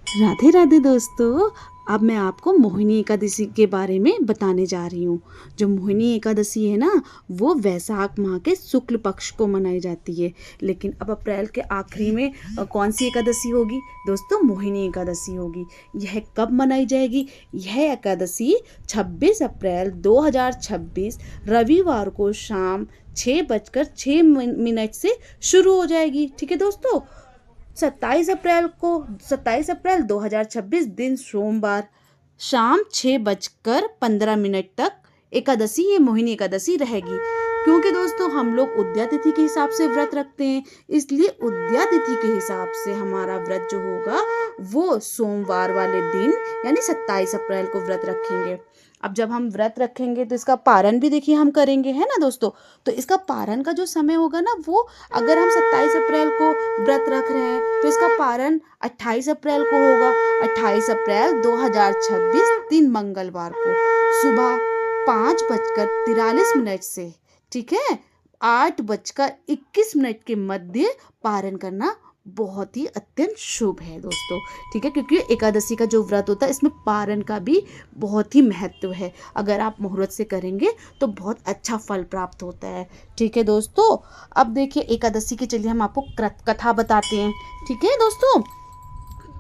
राधे राधे दोस्तों। अब मैं आपको मोहिनी एकादशी के बारे में बताने जा रही हूँ। जो मोहिनी एकादशी है ना, वो वैशाख माह के शुक्ल पक्ष को मनाई जाती है। लेकिन अब अप्रैल के आखिरी में कौन सी एकादशी होगी दोस्तों? मोहिनी एकादशी होगी। यह कब मनाई जाएगी? यह एकादशी 26 अप्रैल 2026 रविवार को शाम 6:06 से शुरू हो जाएगी। ठीक है दोस्तों। 27 अप्रैल 2026 दिन सोमवार शाम 6:15 तक एकादशी, ये मोहिनी एकादशी रहेगी। क्योंकि दोस्तों हम लोग उद्या तिथि के हिसाब से व्रत रखते हैं, इसलिए उद्या तिथि के हिसाब से हमारा व्रत जो होगा वो सोमवार वाले दिन यानी 27 अप्रैल को व्रत रखेंगे। अब जब हम व्रत रखेंगे तो इसका पारण भी देखिए हम करेंगे, है ना दोस्तों। तो इसका पारण का जो समय होगा ना, वो अगर हम 27 अप्रैल को व्रत रख रहे हैं तो इसका पारण 28 अप्रैल को होगा। 28 अप्रैल 2026 दिन मंगलवार को सुबह 5:43 से, ठीक है, 8:21 के मध्य पारण करना बहुत ही अत्यंत शुभ है दोस्तों। ठीक है, क्योंकि एकादशी का जो व्रत होता है इसमें पारण का भी बहुत ही महत्व है। अगर आप मुहूर्त से करेंगे तो बहुत अच्छा फल प्राप्त होता है। ठीक है दोस्तों। अब देखिए एकादशी की, चलिए हम आपको कथा बताते हैं। ठीक है दोस्तों।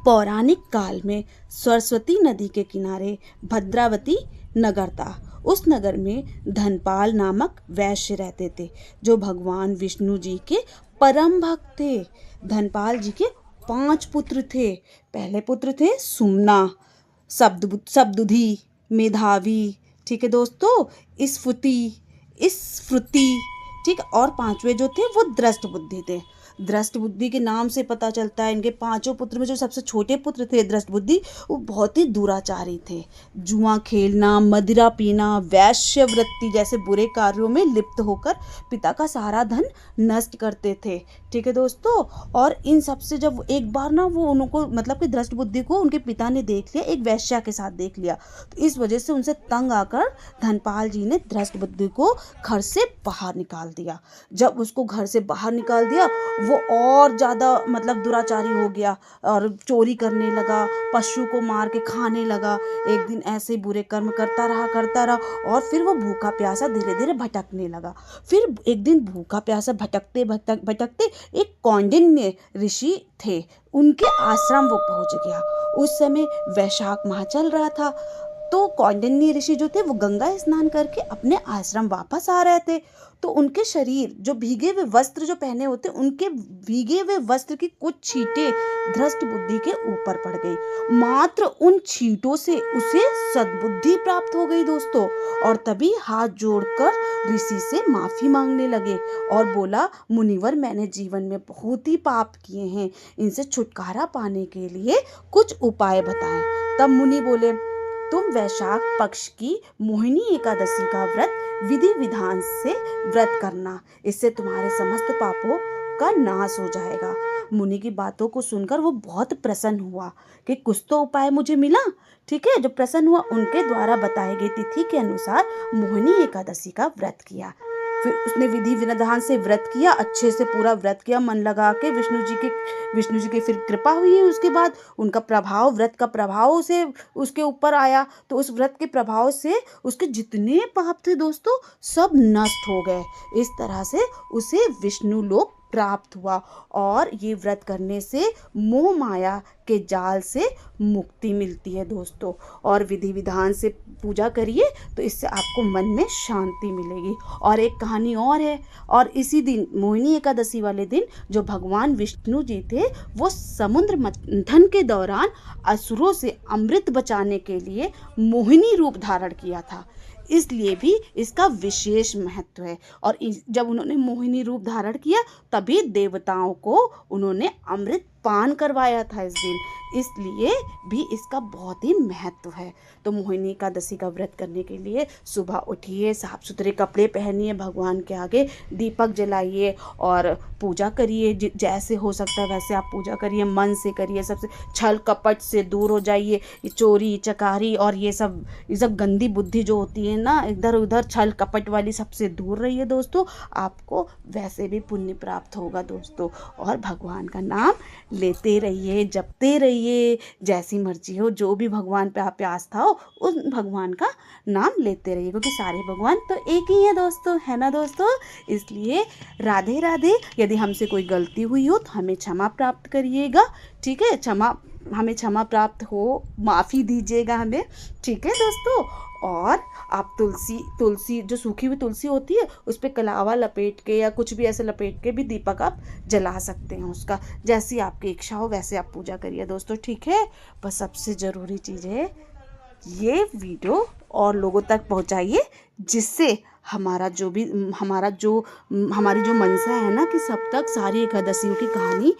पौराणिक काल में सरस्वती नदी के किनारे भद्रावती नगर था। उस नगर में धनपाल नामक वैश्य रहते थे, जो भगवान विष्णु जी के परम भक्त थे। धनपाल जी के 5 पुत्र थे। पहले पुत्र थे सुमना, शब्दुधि, मेधावी, ठीक है दोस्तों, स्फूर्ति, ठीक। और 5वें जो थे वो दृष्ट बुद्धि थे। दृष्ट बुद्धि के नाम से पता चलता है इनके 5 पुत्र में जो सबसे छोटे पुत्र थे दृष्ट बुद्धि, वो बहुत ही दुराचारी थे। जुआ खेलना, मदिरा पीना, वैश्यवृत्ति जैसे बुरे कार्यों में लिप्त होकर पिता का सारा धन नष्ट करते थे। ठीक है दोस्तों। और इन सब से जब एक बार ना वो उनको, मतलब कि दृष्ट बुद्धि को उनके पिता ने देख लिया, एक वैश्या के साथ देख लिया, तो इस वजह से उनसे तंग आकर धनपाल जी ने दृष्ट बुद्धि को घर से बाहर निकाल दिया। जब उसको घर से बाहर निकाल दिया, वो और ज़्यादा मतलब दुराचारी हो गया और चोरी करने लगा, पशु को मार के खाने लगा। एक दिन ऐसे बुरे कर्म करता रहा और फिर वो भूखा प्यासा धीरे धीरे भटकने लगा। फिर एक दिन भूखा प्यासा भटकते एक कौंडिन्य ऋषि थे, उनके आश्रम वो पहुंच गया। उस समय वैशाख माह चल रहा था, तो कौंडिन्य ऋषि जो थे वो गंगा स्नान करके अपने आश्रम वापस आ रहे थे। तो उनके शरीर, जो भीगे हुए वस्त्र जो पहने होते, उनके भीगे हुए वस्त्र की कुछ छींटे धृष्ट बुद्धि के ऊपर पड़ गई। मात्र उन छींटों से उसे सद्बुद्धि प्राप्त हो गई दोस्तों। और तभी हाथ जोड़कर ऋषि से माफी मांगने लगे और बोला, मुनिवर, मैंने जीवन में बहुत ही पाप किए हैं, इनसे छुटकारा पाने के लिए कुछ उपाय बताएं। तब मुनि बोले, तुम वैशाख पक्ष की मोहिनी एकादशी का व्रत विधि विधान से व्रत करना, इससे तुम्हारे समस्त पापों का नाश हो जाएगा। मुनि की बातों को सुनकर वो बहुत प्रसन्न हुआ कि कुछ तो उपाय मुझे मिला। ठीक है, जो प्रसन्न हुआ, उनके द्वारा बताई गई तिथि के अनुसार मोहिनी एकादशी का व्रत किया। फिर उसने विधि विधान से व्रत किया, अच्छे से पूरा व्रत किया, मन लगा के। विष्णु जी की फिर कृपा हुई। उसके बाद उनका प्रभाव, व्रत का प्रभाव से उसके ऊपर आया। तो उस व्रत के प्रभाव से उसके जितने पाप थे दोस्तों, सब नष्ट हो गए। इस तरह से उसे विष्णु लोक प्राप्त हुआ। और ये व्रत करने से मोह माया के जाल से मुक्ति मिलती है दोस्तों। और विधि विधान से पूजा करिए तो इससे आपको मन में शांति मिलेगी। और एक कहानी और है, और इसी दिन मोहिनी एकादशी वाले दिन जो भगवान विष्णु जी थे, वो समुद्र मंथन के दौरान असुरों से अमृत बचाने के लिए मोहिनी रूप धारण किया था, इसलिए भी इसका विशेष महत्व है। और जब उन्होंने मोहिनी रूप धारण किया, तभी देवताओं को उन्होंने अमृत पान करवाया था इस दिन, इसलिए भी इसका बहुत ही महत्व है। तो मोहिनी एकादशी का व्रत करने के लिए सुबह उठिए, साफ सुथरे कपड़े पहनिए, भगवान के आगे दीपक जलाइए और पूजा करिए। जैसे हो सकता है वैसे आप पूजा करिए, मन से करिए, सबसे छल कपट से दूर हो जाइए। ये चोरी चकारी और ये सब गंदी बुद्धि जो होती है ना, इधर उधर छल कपट वाली, सबसे दूर रहिए दोस्तों। आपको वैसे भी पुण्य प्राप्त होगा दोस्तों, और भगवान का नाम लेते रहिए, जपते रहिए, जैसी मर्जी हो, जो भी भगवान पे आप पे आस्था हो उस भगवान का नाम लेते रहिए, क्योंकि सारे भगवान तो एक ही है दोस्तों, है ना दोस्तों। इसलिए राधे राधे। यदि हमसे कोई गलती हुई हो तो हमें क्षमा प्राप्त करिएगा, ठीक है, हमें क्षमा प्राप्त हो, माफ़ी दीजिएगा हमें, ठीक है दोस्तों। और आप तुलसी तुलसी जो सूखी हुई तुलसी होती है उस पर कलावा लपेट के या कुछ भी ऐसे लपेट के भी दीपक आप जला सकते हैं उसका, जैसी आपकी इच्छा हो वैसे आप पूजा करिए दोस्तों, ठीक है। बस सबसे ज़रूरी चीज़ है ये वीडियो और लोगों तक पहुंचाइए, जिससे हमारा जो हमारी जो मंशा है ना कि सब तक सारी एकादशियों की कहानी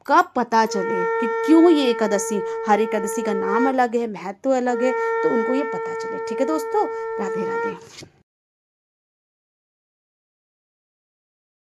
का पता चले कि क्यों ये एकादशी, हर एकादशी का नाम अलग है, महत्व अलग है, तो उनको ये पता चले, ठीक है दोस्तों। राधे राधे।